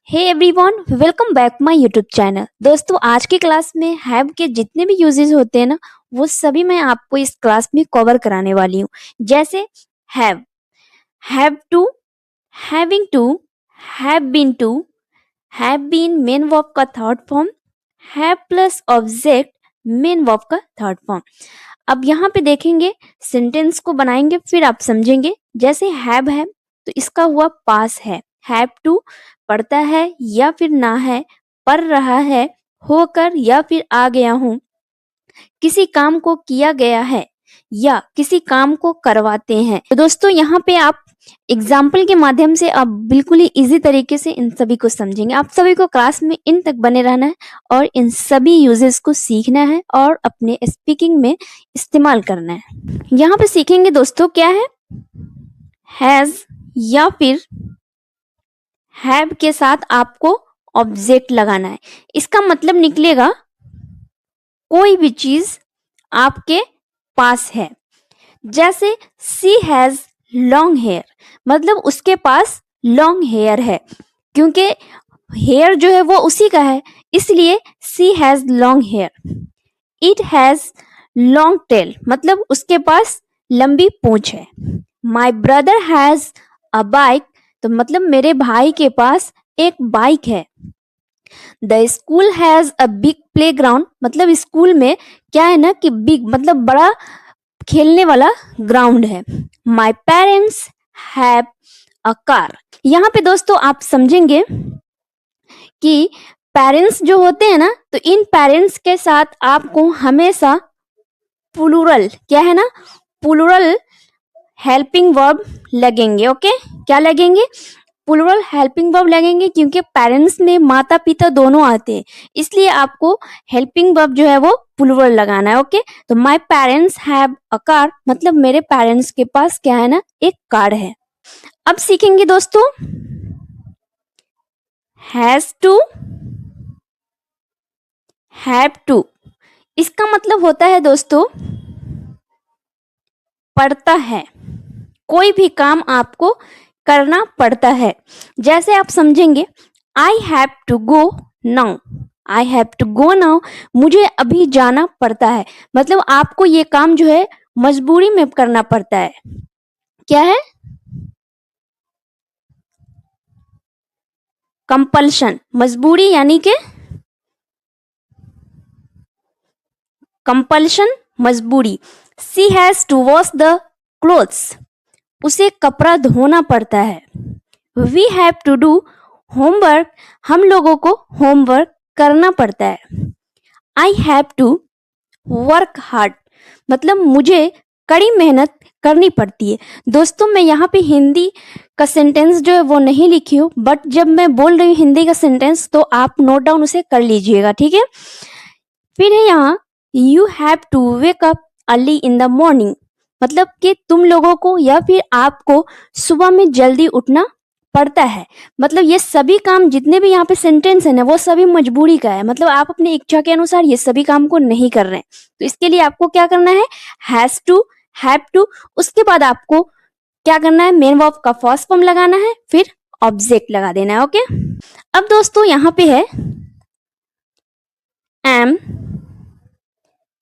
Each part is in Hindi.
Hey everyone, welcome back my YouTube channel. दोस्तों, आज की क्लास में हैव के जितने भी यूजेस होते हैं ना, वो सभी मैं आपको इस क्लास में कवर कराने वाली हूँ। जैसे have to, having to, have been main verb का third form, have plus object main verb का थर्ड फॉर्म। अब यहाँ पे देखेंगे, सेंटेंस को बनाएंगे फिर आप समझेंगे। जैसे हैव है तो इसका हुआ पास है, हैव टू पढ़ता है या फिर ना है, पढ़ रहा है, होकर या फिर आ गया हूं, किसी काम को किया गया है या किसी काम को करवाते हैं। तो दोस्तों, यहाँ पे आप एग्जाम्पल के माध्यम से आप बिल्कुल ही इजी तरीके से इन सभी को समझेंगे। आप सभी को क्लास में इन तक बने रहना है और इन सभी यूजेस को सीखना है और अपने स्पीकिंग में इस्तेमाल करना है। यहाँ पे सीखेंगे दोस्तों क्या है, हैज या फिर हैव के साथ आपको ऑब्जेक्ट लगाना है। इसका मतलब निकलेगा कोई भी चीज आपके पास है। जैसे सी हैज लॉन्ग हेयर, मतलब उसके पास लॉन्ग हेयर है, क्योंकि हेयर जो है वो उसी का है, इसलिए she has long hair. It has long tail, मतलब उसके पास लंबी पूंछ है। My brother has a bike, तो मतलब मेरे भाई के पास एक बाइक है। The school has a big play ground, मतलब स्कूल में क्या है ना कि बिग मतलब बड़ा खेलने वाला ग्राउंड है। My parents have a car. यहाँ पे दोस्तों आप समझेंगे कि पेरेंट्स जो होते हैं ना, तो इन पेरेंट्स के साथ आपको हमेशा प्लूरल, क्या है ना, प्लूरल हेल्पिंग वर्ब लगेंगे। ओके, क्या लगेंगे, प्लूरल हेल्पिंग वर्ब लगेंगे, क्योंकि पेरेंट्स में माता पिता दोनों आते हैं, इसलिए आपको हेल्पिंग वर्ब जो है वो प्लूरल लगाना है। ओके, तो my parents have a car, मतलब मेरे पेरेंट्स के पास क्या है ना, एक कार है। अब सीखेंगे दोस्तों हैज टू, हैव टू। इसका मतलब होता है दोस्तों पड़ता है, कोई भी काम आपको करना पड़ता है। जैसे आप समझेंगे, I have to go now, I have to go now, मुझे अभी जाना पड़ता है, मतलब आपको ये काम जो है मजबूरी में करना पड़ता है। क्या है, कंपल्शन, मजबूरी यानी कि कंपल्शन, मजबूरी। She has to wash the clothes, उसे कपड़ा धोना पड़ता है। We have to do homework, हम लोगों को होमवर्क करना पड़ता है। I have to work hard, मतलब मुझे कड़ी मेहनत करनी पड़ती है। दोस्तों, मैं यहाँ पे हिंदी का सेंटेंस जो है वो नहीं लिखी हूँ, बट जब मैं बोल रही हूँ हिंदी का सेंटेंस तो आप नोट डाउन उसे कर लीजिएगा, ठीक है। फिर है यहाँ you have to wake up early in the morning, मतलब कि तुम लोगों को या फिर आपको सुबह में जल्दी उठना पड़ता है। मतलब ये सभी काम जितने भी यहाँ पे सेंटेंस है ना, वो सभी मजबूरी का है, मतलब आप अपनी इच्छा के अनुसार ये सभी काम को नहीं कर रहे हैं। तो इसके लिए आपको क्या करना है, हैज टू, हैव टू, उसके बाद आपको क्या करना है, मेन वर्ब का फर्स्ट फॉर्म लगाना है, फिर ऑब्जेक्ट लगा देना है। ओके, अब दोस्तों यहाँ पे है एम,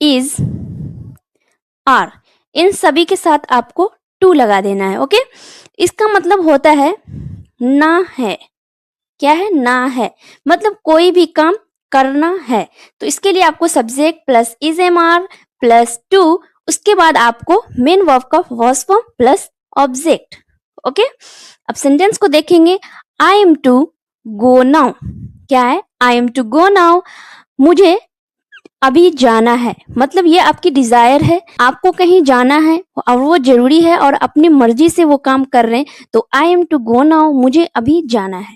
इज, आर, इन सभी के साथ आपको टू लगा देना है। ओके, इसका मतलब होता है ना है, क्या है, ना है, मतलब कोई भी काम करना है। तो इसके लिए आपको subject plus is am are plus to, उसके बाद आपको मेन वर्ब का first form plus object. Okay, अब सेंटेंस को देखेंगे, I am to go now, क्या है, I am to go now, मुझे अभी जाना है, मतलब ये आपकी डिजायर है, आपको कहीं जाना है और वो जरूरी है और अपनी मर्जी से वो काम कर रहे हैं, तो I am to go now, मुझे अभी जाना है।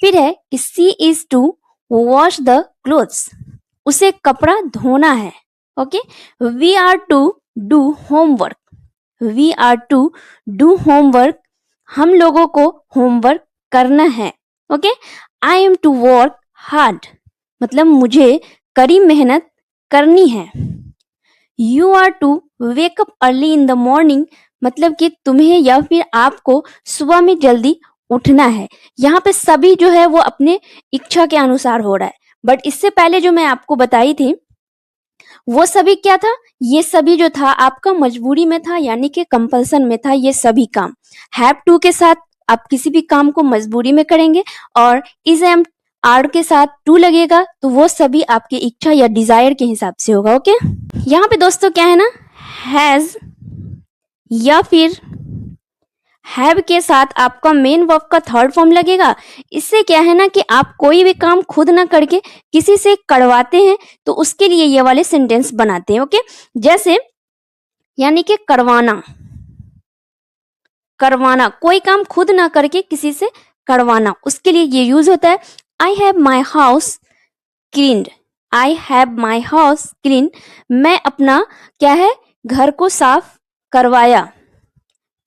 फिर है कि she is to wash the clothes, उसे कपड़ा धोना है। Okay, we are to do homework, we are to do homework, हम लोगों को होमवर्क करना है। Okay, I am to work hard, मतलब मुझे कड़ी मेहनत करनी है। You are to wake up early in the morning, मतलब कि तुम्हें या फिर आपको सुबह में जल्दी उठना है। यहाँ पे सभी जो है वो अपने इच्छा के अनुसार हो रहा है, बट इससे पहले जो मैं आपको बताई थी वो सभी क्या था, ये सभी जो था आपका मजबूरी में था, यानी कि कंपल्सन में था। ये सभी काम हैव टू के साथ आप किसी भी काम को मजबूरी में करेंगे, और इज एम आर के साथ टू लगेगा तो वो सभी आपकी इच्छा या डिजायर के हिसाब से होगा। ओके, यहाँ पे दोस्तों क्या है ना, हैज या फिर हैव के साथ आपका मेन वर्ब का थर्ड फॉर्म लगेगा। इससे क्या है ना कि आप कोई भी काम खुद ना करके किसी से करवाते हैं तो उसके लिए ये वाले सेंटेंस बनाते हैं। ओके, जैसे यानी कि करवाना, करवाना कोई काम खुद ना करके किसी से करवाना, उसके लिए ये यूज होता है। I have my house cleaned, I have my house clean, मैं अपना क्या है घर को साफ करवाया।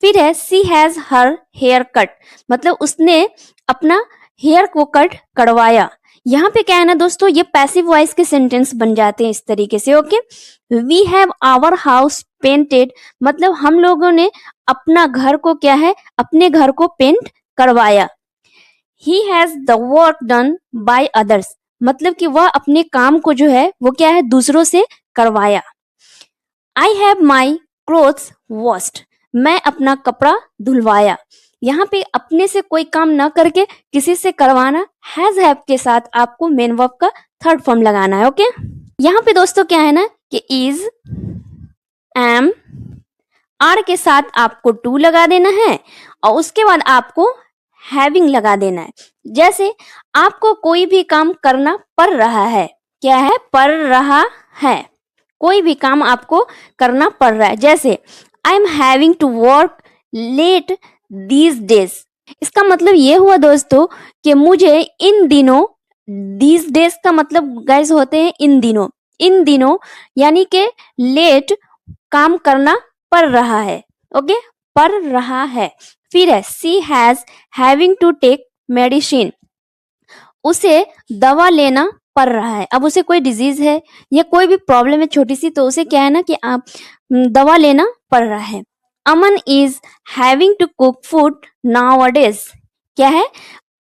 फिर है she has her hair cut, मतलब उसने अपना हेयर को कट करवाया। यहाँ पे क्या है ना दोस्तों, ये पैसिव वॉइस के सेंटेंस बन जाते हैं इस तरीके से। Okay, we have our house painted, मतलब हम लोगों ने अपना घर को क्या है, अपने घर को पेंट करवाया। He has the work done by others, मतलब कि वह अपने काम को जो है वो क्या है दूसरों से करवाया। I have my clothes washed, मैं अपना कपड़ा धुलवाया। यहाँ पे अपने से कोई काम ना करके किसी से करवाना, हैज हैव के साथ आपको मेन वर्ब का थर्ड फॉर्म लगाना है। ओके, यहाँ पे दोस्तों क्या है ना कि इज, एम, आर के साथ आपको टू लगा देना है और उसके बाद आपको हैविंग लगा देना है। जैसे आपको कोई भी काम करना पड़ रहा है, क्या है, पड़ रहा है, कोई भी काम आपको करना पड़ रहा है। जैसे I am having to work late these days, इसका मतलब ये हुआ दोस्तों कि मुझे इन दिनों, दीज डेज का मतलब गाइस होते हैं इन दिनों, इन दिनों यानी कि लेट काम करना पड़ रहा है। ओके, पड़ रहा है। फिर है she has having to take medicine, उसे दवा लेना पड़ रहा है। अब उसे कोई डिजीज है या कोई भी प्रॉब्लम है छोटी सी, तो उसे क्या है ना कि आप दवा लेना पड़ रहा है। Aman is having to cook food nowadays, क्या है,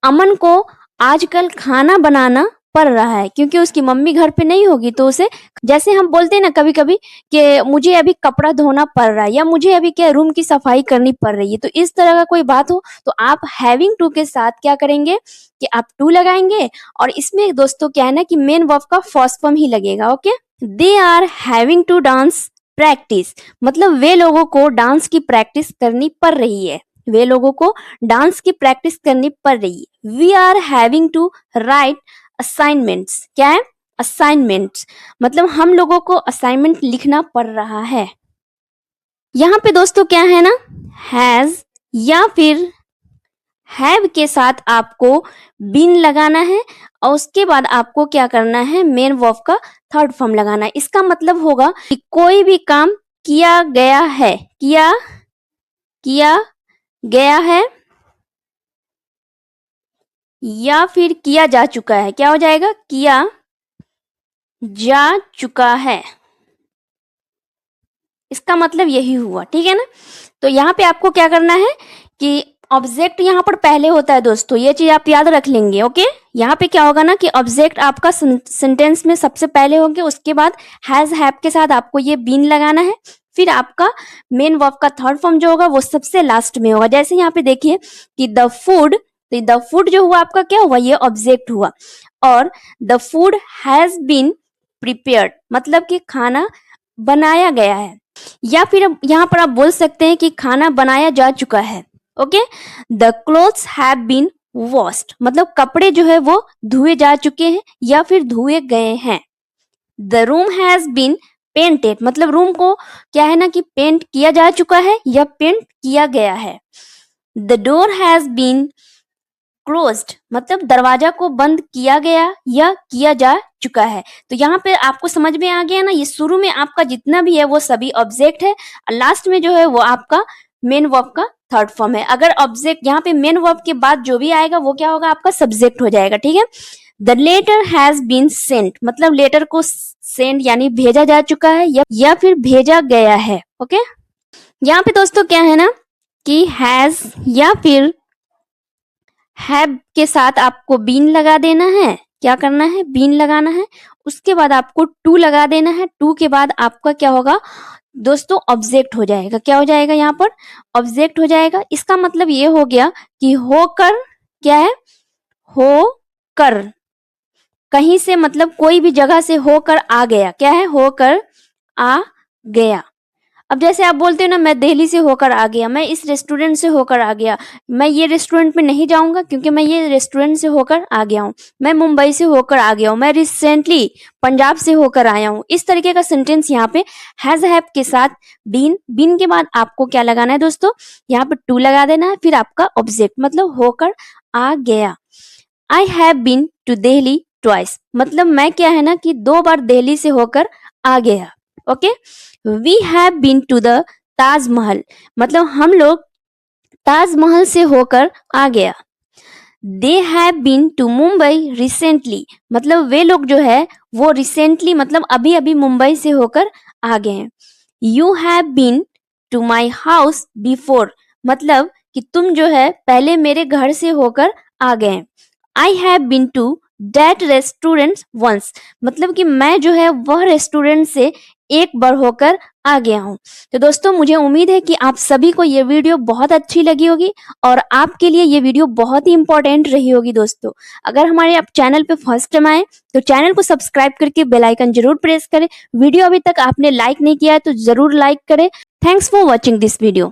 अमन को आजकल खाना बनाना पड़ रहा है क्योंकि उसकी मम्मी घर पे नहीं होगी, तो उसे, जैसे हम बोलते हैं ना कभी कभी कि मुझे अभी कपड़ा धोना पड़ रहा है या मुझे अभी क्या रूम की सफाई करनी पड़ रही है, तो इस तरह का कोई बात हो तो आप हैविंग टू के साथ क्या करेंगे कि आप टू लगाएंगे, और इसमें दोस्तों क्या है ना कि मेन वर्ब का फर्स्ट फॉर्म ही लगेगा। Okay, they are having to dance practice, मतलब वे लोगों को डांस की प्रैक्टिस करनी पड़ रही है, वे लोगों को डांस की प्रैक्टिस करनी पड़ रही है। We are having to write assignments, क्या है, असाइनमेंट्स, मतलब हम लोगों को असाइनमेंट लिखना पड़ रहा है। यहाँ पे दोस्तों क्या है ना, हैज या फिर हैव के साथ आपको बीन लगाना है और उसके बाद आपको क्या करना है, मेन वर्ब का थर्ड फॉर्म लगाना है। इसका मतलब होगा कि कोई भी काम किया गया है, किया गया है या फिर किया जा चुका है, क्या हो जाएगा, किया जा चुका है, इसका मतलब यही हुआ। ठीक है ना, तो यहाँ पे आपको क्या करना है कि ऑब्जेक्ट यहाँ पर पहले होता है दोस्तों, ये चीज आप याद रख लेंगे। ओके, यहाँ पे क्या होगा ना कि ऑब्जेक्ट आपका सेंटेंस में सबसे पहले होंगे, उसके बाद हैज हैव के साथ आपको ये बीन लगाना है, फिर आपका मेन वर्ब का थर्ड फॉर्म जो होगा वो सबसे लास्ट में होगा। जैसे यहाँ पे देखिए कि द फूड, तो द फूड जो हुआ आपका क्या हुआ, ये ऑब्जेक्ट हुआ, और the food has been prepared, मतलब कि खाना बनाया गया है, या फिर यहाँ पर आप बोल सकते हैं कि खाना बनाया जा चुका है। Okay, the clothes have been washed, मतलब कपड़े जो है वो धुए जा चुके हैं या फिर धुए गए हैं। The room has been painted, मतलब रूम को क्या है ना कि पेंट किया जा चुका है या पेंट किया गया है। The door has been closed, मतलब दरवाजा को बंद किया गया या किया जा चुका है। तो यहाँ पे आपको समझ में आ गया ना, ये शुरू में आपका जितना भी है वो सभी ऑब्जेक्ट है, और लास्ट में जो है वो आपका मेन वर्ब का थर्ड फॉर्म है। अगर ऑब्जेक्ट यहाँ पे मेन वर्ब के बाद जो भी आएगा वो क्या होगा, आपका सब्जेक्ट हो जाएगा। ठीक है, the letter has been sent, मतलब लेटर को सेंड यानी भेजा जा चुका है या फिर भेजा गया है। ओके, यहाँ पे दोस्तों क्या है ना कि हैज या फिर हैव के साथ आपको बीन लगा देना है। क्या करना है? बीन लगाना है। उसके बाद आपको टू लगा देना है। टू के बाद आपका क्या होगा दोस्तों? ऑब्जेक्ट हो जाएगा। क्या हो जाएगा? यहाँ पर ऑब्जेक्ट हो जाएगा। इसका मतलब ये हो गया कि होकर, क्या है? होकर, कहीं से मतलब कोई भी जगह से होकर आ गया। क्या है? होकर आ गया। अब जैसे आप बोलते हो ना, मैं दिल्ली से होकर आ गया, मैं इस रेस्टोरेंट से होकर आ गया, मैं ये रेस्टोरेंट में नहीं जाऊंगा क्योंकि मैं ये रेस्टोरेंट से होकर आ गया हूँ, मैं मुंबई से होकर आ गया हूँ, मैं रिसेंटली पंजाब से होकर आया हूँ। इस तरीके का सेंटेंस यहाँ पे हैज हैव के साथ बीन, बीन के बाद आपको क्या लगाना है दोस्तों? यहाँ पे टू लगा देना है, फिर आपका ऑब्जेक्ट मतलब होकर आ गया। I have been to Delhi twice, मतलब मैं क्या है ना कि 2 बार दिल्ली से होकर आ गया। Okay. We have been to the Taj Mahal, मतलब हम लोग ताजमहल से होकर आ गया। They have been to Mumbai recently, मतलब वे लोग जो है वो रिसेंटली मतलब अभी अभी मुंबई से होकर आ गए हैं। You have been to my house before, मतलब कि तुम जो है पहले मेरे घर से होकर आ गए। I have been to that restaurant once, मतलब कि मैं जो है वह रेस्टोरेंट से एक बार होकर आ गया हूँ। तो दोस्तों मुझे उम्मीद है कि आप सभी को ये वीडियो बहुत अच्छी लगी होगी और आपके लिए ये वीडियो बहुत ही इंपॉर्टेंट रही होगी। दोस्तों अगर हमारे आप चैनल पे फर्स्ट टाइम आए तो चैनल को सब्सक्राइब करके बेल आइकन जरूर प्रेस करें। वीडियो अभी तक आपने लाइक नहीं किया है तो जरूर लाइक करें। Thanks for watching this video.